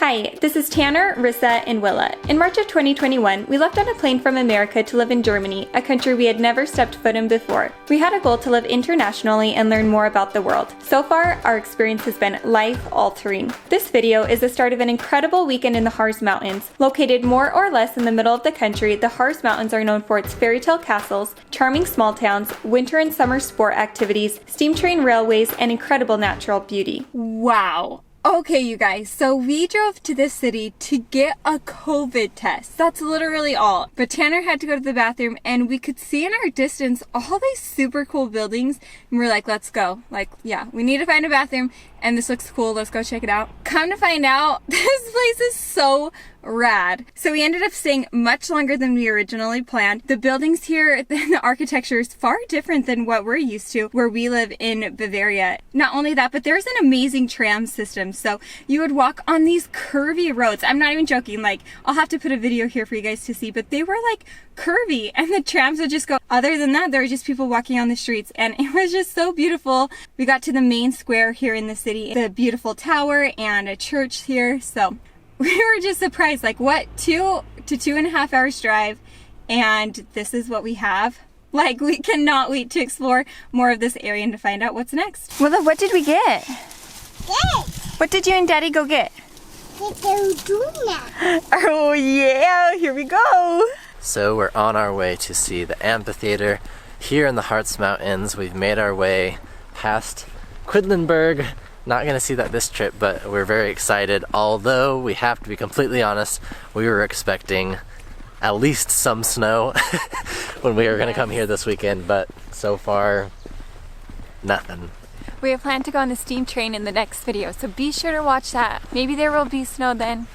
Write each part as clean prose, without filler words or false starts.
Hi, this is Tanner, Rissa, and Willa. In March of 2021, we left on a plane from America to live in Germany, a country we had never stepped foot in before. We had a goal to live internationally and learn more about the world. So far, our experience has been life-altering. This video is the start of an incredible weekend in the Harz Mountains. Located more or less in the middle of the country, the Harz Mountains are known for its fairy tale castles, charming small towns, winter and summer sport activities, steam train railways, and incredible natural beauty. Wow! Okay, you guys, so we drove to this city to get a COVID test. That's literally all. But Tanner had to go to the bathroom and we could see in our distance all these super cool buildings and we're like, let's go. Like, yeah, we need to find a bathroom and this looks cool. Let's go check it out. Come to find out, this place is so rad. So we ended up staying much longer than we originally planned. The buildings here, the architecture is far different than what we're used to where we live in Bavaria. Not only that, but there's an amazing tram system. So you would walk on these curvy roads. I'm not even joking. Like, I'll have to put a video here for you guys to see, but they were like curvy and the trams would just go. Other than that, there were just people walking on the streets and it was just so beautiful. We got to the main square here in the city, the beautiful tower and a church here. So we were just surprised, like what, 2 to 2.5 hours drive, and this is what we have. Like, we cannot wait to explore more of this area and to find out what's next. Willa, what did we get? What did you and Daddy go get? Oh yeah, here we go. So we're on our way to see the amphitheater here in the Harz Mountains. We've made our way past Quedlinburg. Not gonna see that this trip, but we're very excited. Although we have to be completely honest, we were expecting at least some snow when we were gonna come here this weekend, but so far, nothing. We have planned to go on the steam train in the next video, so be sure to watch that. Maybe there will be snow then.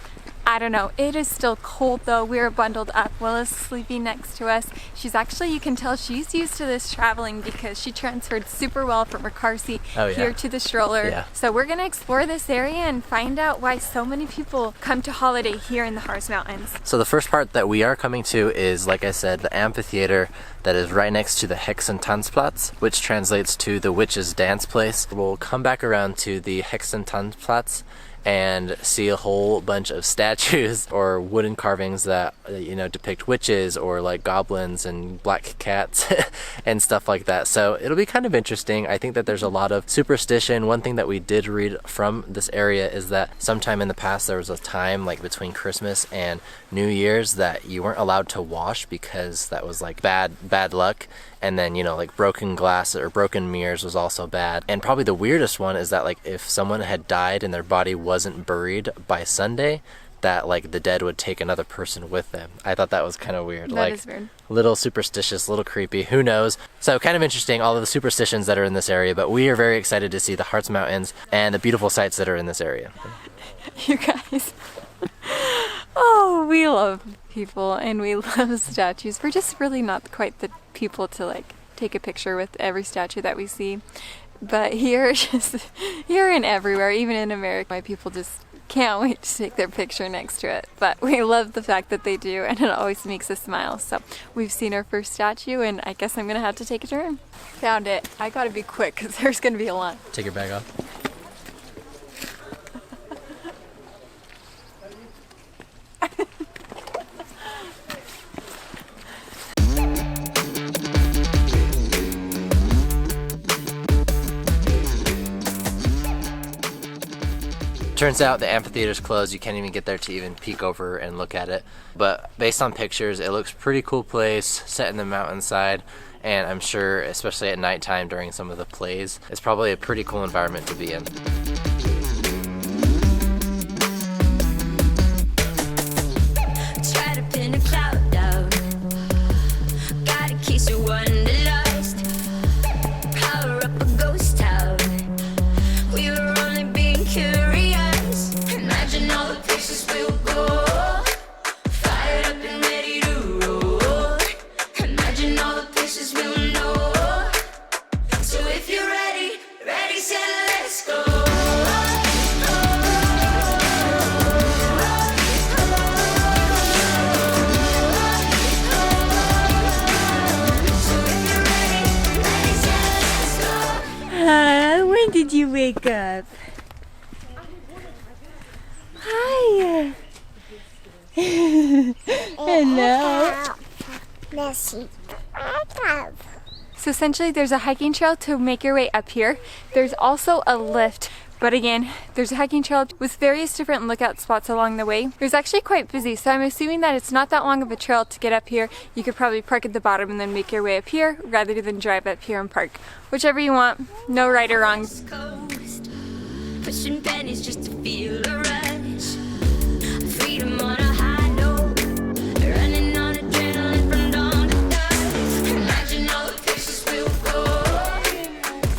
I don't know. It is still cold though. We are bundled up. Willa's sleeping next to us. She's actually, you can tell she's used to this traveling because she transferred super well from her car seat here to the stroller. Yeah. So we're gonna explore this area and find out why so many people come to holiday here in the Harz Mountains. So the first part that we are coming to is, like I said, the amphitheater that is right next to the Hexentanzplatz, which translates to the witch's dance place. We'll come back around to the Hexentanzplatz and see a whole bunch of statues or wooden carvings that, you know, depict witches or like goblins and black cats and stuff like that. So it'll be kind of interesting. I think that there's a lot of superstition. One thing that we did read from this area is that sometime in the past there was a time like between Christmas and New Year's that you weren't allowed to wash because that was like bad luck. And then, you know, like broken glass or broken mirrors was also bad. And probably the weirdest one is that like if someone had died and their body wasn't buried by Sunday, that like the dead would take another person with them. I thought that was kind of weird. That is weird. Little superstitious, little creepy, who knows? So kind of interesting, all of the superstitions that are in this area, but we are very excited to see the Harz Mountains and the beautiful sights that are in this area. You guys, oh, we love people and we love statues. We're just really not quite the people to like take a picture with every statue that we see. But here and everywhere, even in America, my people just can't wait to take their picture next to it. But we love the fact that they do, and it always makes us smile. So we've seen our first statue, and I guess I'm gonna have to take a turn. Found it. I gotta be quick because there's gonna be a line. Take your bag off. Turns out the amphitheater's closed. You can't even get there to even peek over and look at it. But based on pictures, it looks a pretty cool place set in the mountainside. And I'm sure, especially at nighttime during some of the plays, it's probably a pretty cool environment to be in. Try to pin a cloud down. Got a kiss of wanderlust. Power up a ghost town. We were only being curious. Imagine all the places we'll go. Fired up and ready to roll. Imagine all the places we'll know. So if you're ready, set, let's go. When did you wake up? Hi. Hello. So essentially there's a hiking trail to make your way up here. There's also a lift, but again, there's a hiking trail with various different lookout spots along the way. It's actually quite busy, so I'm assuming that it's not that long of a trail to get up here. You could probably park at the bottom and then make your way up here rather than drive up here and park. Whichever you want, no right or wrong. Coast, pushing pennies just to feel a rush. Freedom on a high note, running on adrenaline from dawn to dusk. Imagine all the places we'll go,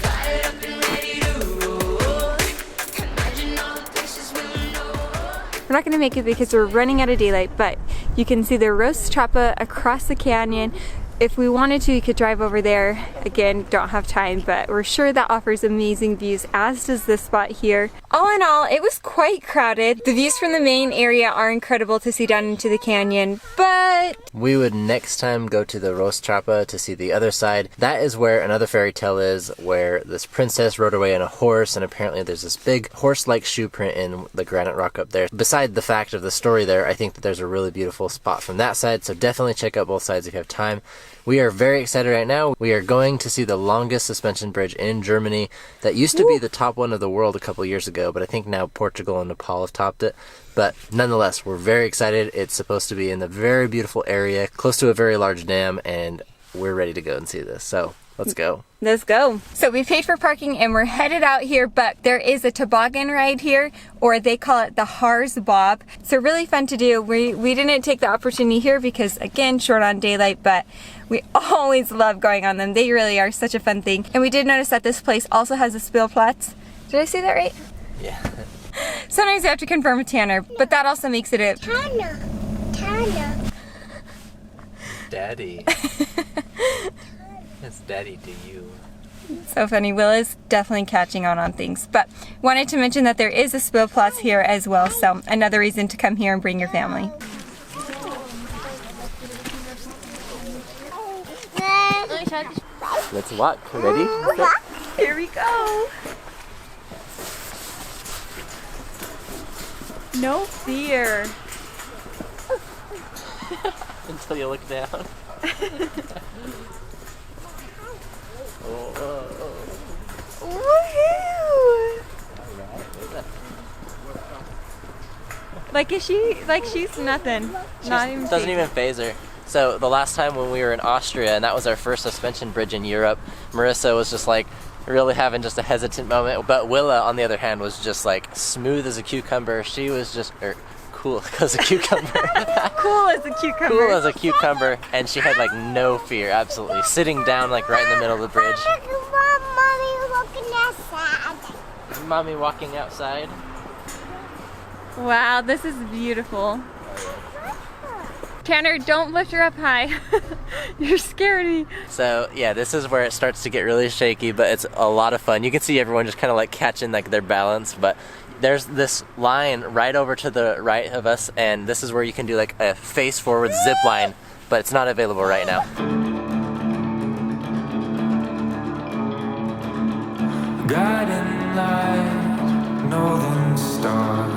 fired up and ready to roll. Imagine all the places we'll know. We're not going to make it because we're running out of daylight, but you can see the Roast Trappa across the canyon. If we wanted to, we could drive over there. Again, don't have time, but we're sure that offers amazing views, as does this spot here. All in all, it was quite crowded. The views from the main area are incredible to see down into the canyon, but We would next time go to the Roast Trappa to see the other side. That is where another fairy tale is, where this princess rode away on a horse, and apparently there's this big horse-like shoe print in the granite rock up there. Beside the fact of the story there, I think that there's a really beautiful spot from that side, so definitely check out both sides if you have time. We are very excited right now. We are going to see the longest suspension bridge in Germany. That used to be the top one of the world a couple years ago, but I think now Portugal and Nepal have topped it. But nonetheless, we're very excited. It's supposed to be in a very beautiful area, close to a very large dam, and we're ready to go and see this. So let's go. let's go. So we paid for parking and we're headed out here, but there is a toboggan ride here, or they call it the Harz Bob. So really fun to do. We didn't take the opportunity here because, again, short on daylight, but we always love going on them. They really are such a fun thing. And we did notice that this place also has a Spielplatz. Did I say that right? Yeah. Sometimes you have to confirm with Tanner, but that also makes it a... Tanner. Daddy. It's daddy to you. So funny. Willa's definitely catching on things. But wanted to mention that there is a Spielplatz here as well, so another reason to come here and bring your family. Let's walk. Ready? Here we go. No fear. Until you look down. Woohoo! Like she's nothing. Not even Doesn't even faze her. So the last time when we were in Austria, and that was our first suspension bridge in Europe, Marissa was just like really having just a hesitant moment. But Willa, on the other hand, was just like smooth as a cucumber. She was just cool as a cucumber. Cool as a cucumber. Cool as a cucumber, and she had like no fear, absolutely. Sitting down like right in the middle of the bridge. Mommy walking outside. Wow, this is beautiful. Tanner, don't lift her up high. You're scaring me. So yeah, this is where it starts to get really shaky, but it's a lot of fun. You can see everyone just kind of like catching like their balance, but there's this line right over to the right of us, and this is where you can do like a face forward zip line, but it's not available right now. Guiding light, northern star,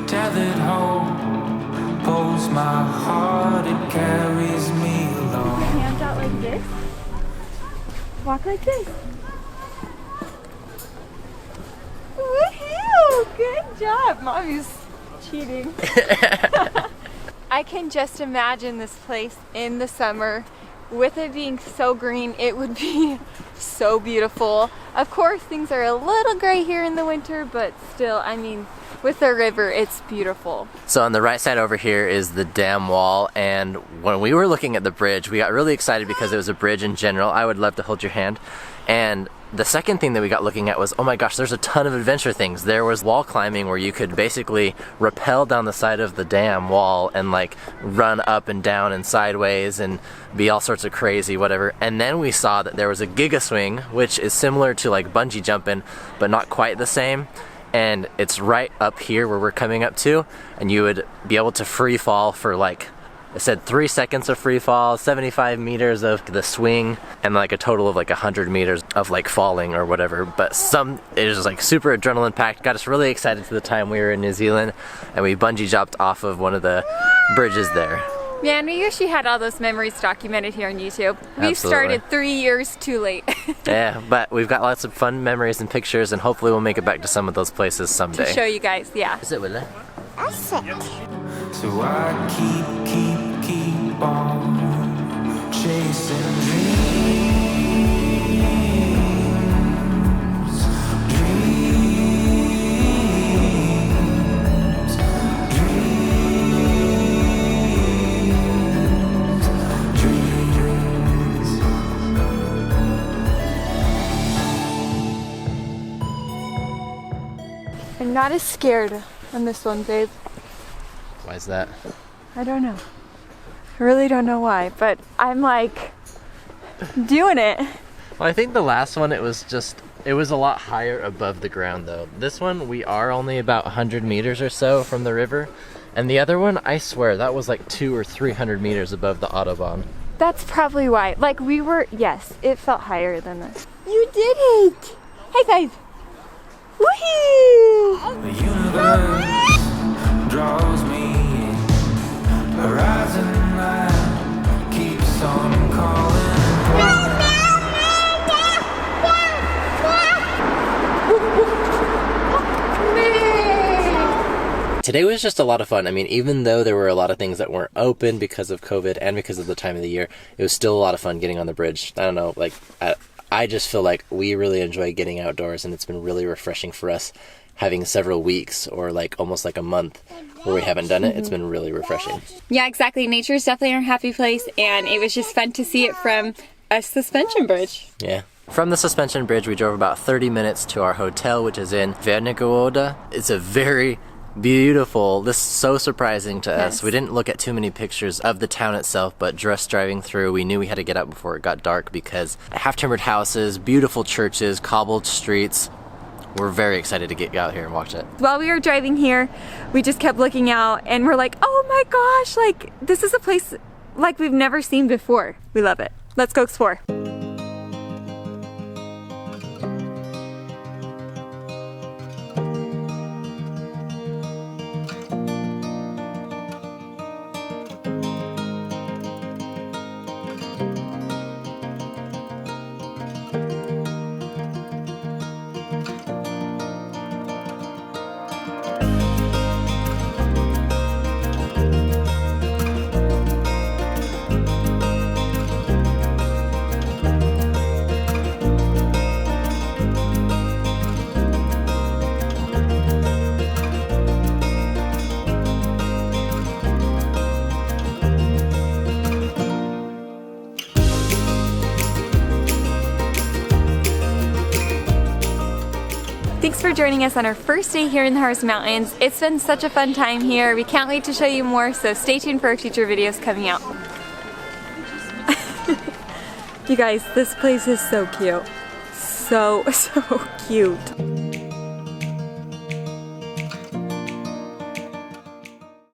tethered home, pulls my heart, it carries me along. Hands out like this. Walk like this. Woohoo! Good job. Mommy's cheating. I can just imagine this place in the summer. With it being so green, it would be so beautiful. Of course, things are a little gray here in the winter, but still, I mean, with the river, it's beautiful. So on the right side over here is the dam wall, and when we were looking at the bridge, we got really excited because it was a bridge in general. I would love to hold your hand. And the second thing that we got looking at was, oh my gosh, there's a ton of adventure things. There was wall climbing where you could basically rappel down the side of the dam wall and like run up and down and sideways and be all sorts of crazy, whatever. And then we saw that there was a giga swing, which is similar to like bungee jumping, but not quite the same. And it's right up here where we're coming up to, and you would be able to free fall for like, it said 3 seconds of free fall, 75 meters of the swing, and like a total of like 100 meters of like falling or whatever. But it was like super adrenaline packed, got us really excited for the time we were in New Zealand, and we bungee jumped off of one of the bridges there. Man, we wish we had all those memories documented here on YouTube. We Absolutely. started 3 years too late. Yeah, but we've got lots of fun memories and pictures, and hopefully we'll make it back to some of those places someday. To show you guys, yeah. Is it, Willa? So I keep on chasing dreams, dreams, dreams, dreams. I'm not as scared on this one, babe. Why is that? I don't know. I really don't know why, but I'm like doing it. Well, I think the last one, it was a lot higher above the ground though. This one, we are only about 100 meters or so from the river. And the other one, I swear, that was like 200 or 300 meters above the Autobahn. That's probably why. Like we were, yes, it felt higher than this. You did it! High five! Woohoo! The universe draws me in. Horizon line keeps on calling. Today was just a lot of fun. I mean, even though there were a lot of things that weren't open because of COVID and because of the time of the year, it was still a lot of fun getting on the bridge. I don't know, like, I just feel like we really enjoy getting outdoors, and it's been really refreshing for us having several weeks or like almost like a month where we haven't done it. It's been really refreshing. Yeah, exactly. Nature is definitely our happy place, and it was just fun to see it from a suspension bridge. Yeah. From the suspension bridge, we drove about 30 minutes to our hotel, which is in Vienna. It's a very beautiful, this is so surprising to us. Yes. We didn't look at too many pictures of the town itself, but just driving through, we knew we had to get out before it got dark because half-timbered houses, beautiful churches, cobbled streets. We're very excited to get out here and watch it. While we were driving here, we just kept looking out and we're like, oh my gosh, like this is a place like we've never seen before. We love it. Let's go explore. Thanks for joining us on our first day here in the Harz Mountains. It's been such a fun time here. We can't wait to show you more, so stay tuned for our future videos coming out. You guys, this place is so cute. So cute.